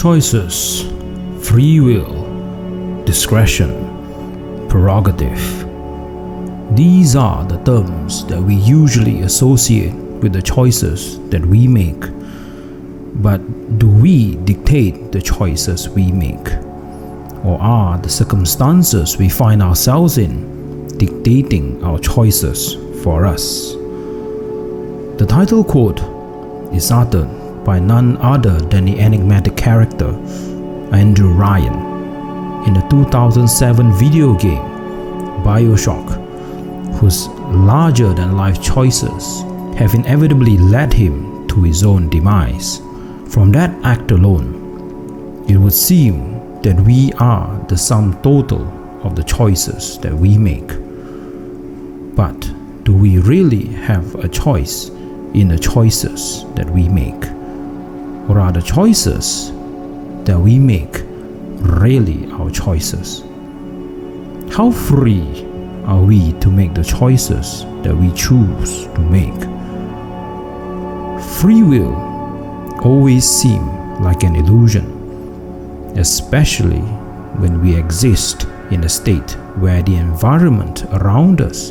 Choices, free will, discretion, prerogative. These are the terms that we usually associate with the choices that we make. But do we dictate the choices we make? Or are the circumstances we find ourselves in dictating our choices for us? The title quote is uttered by none other than the enigmatic character Andrew Ryan in the 2007 video game BioShock, whose larger-than-life choices have inevitably led him to his own demise. From that act alone, it would seem that we are the sum total of the choices that we make. But do we really have a choice in the choices that we make? Or are the choices that we make really our choices? How free are we to make the choices that we choose to make? Free will always seems like an illusion, especially when we exist in a state where the environment around us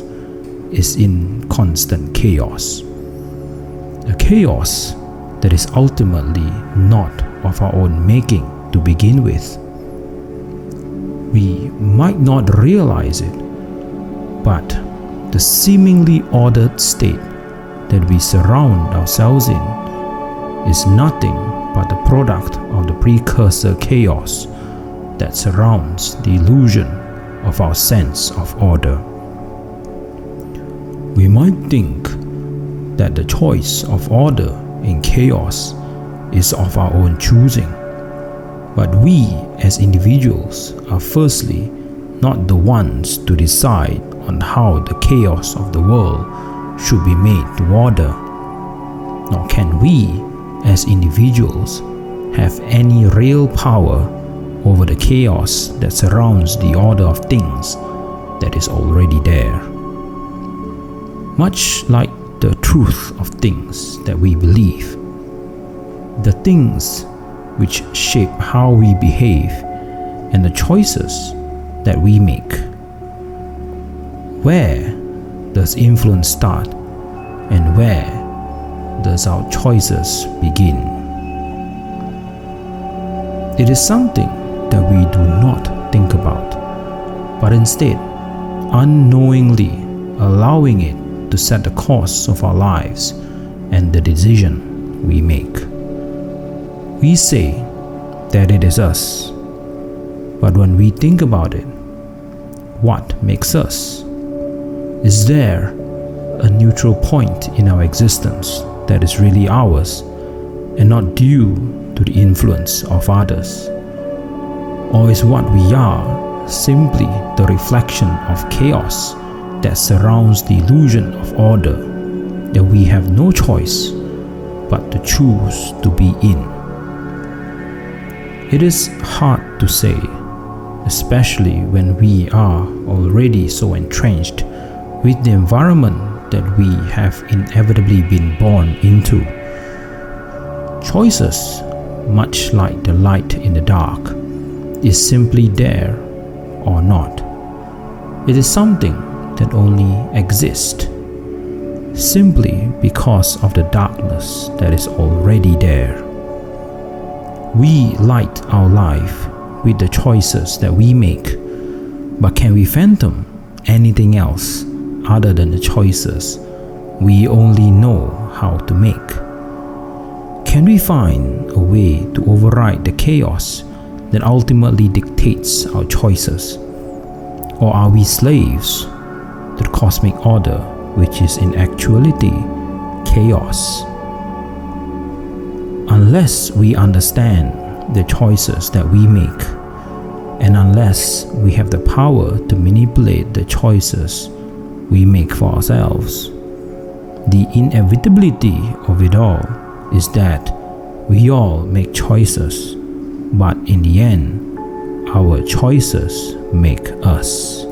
is in constant chaos. A chaos that is ultimately not of our own making to begin with. We might not realize it, but the seemingly ordered state that we surround ourselves in is nothing but the product of the precursor chaos that surrounds the illusion of our sense of order. We might think that the choice of order in chaos is of our own choosing, but we as individuals are firstly not the ones to decide on how the chaos of the world should be made to order, nor can we as individuals have any real power over the chaos that surrounds the order of things that is already there. Much like the truth of things that we believe, the things which shape how we behave and the choices that we make. Where does influence start and where does our choices begin? It is something that we do not think about, but instead unknowingly allowing it to set the course of our lives and the decision we make. We say that it is us, but when we think about it, what makes us? Is there a neutral point in our existence that is really ours and not due to the influence of others? Or is what we are simply the reflection of chaos that surrounds the illusion of order that we have no choice but to choose to be in? It is hard to say, especially when we are already so entrenched with the environment that we have inevitably been born into. Choices, much like the light in the dark, is simply there or not. It is something that only exists simply because of the darkness that is already there. We light our life with the choices that we make, but can we fathom anything else other than the choices we only know how to make? Can we find a way to override the chaos that ultimately dictates our choices? Or are we slaves to the cosmic order, which is in actuality chaos? Unless we understand the choices that we make, and unless we have the power to manipulate the choices we make for ourselves, the inevitability of it all is that we all make choices, but in the end, our choices make us.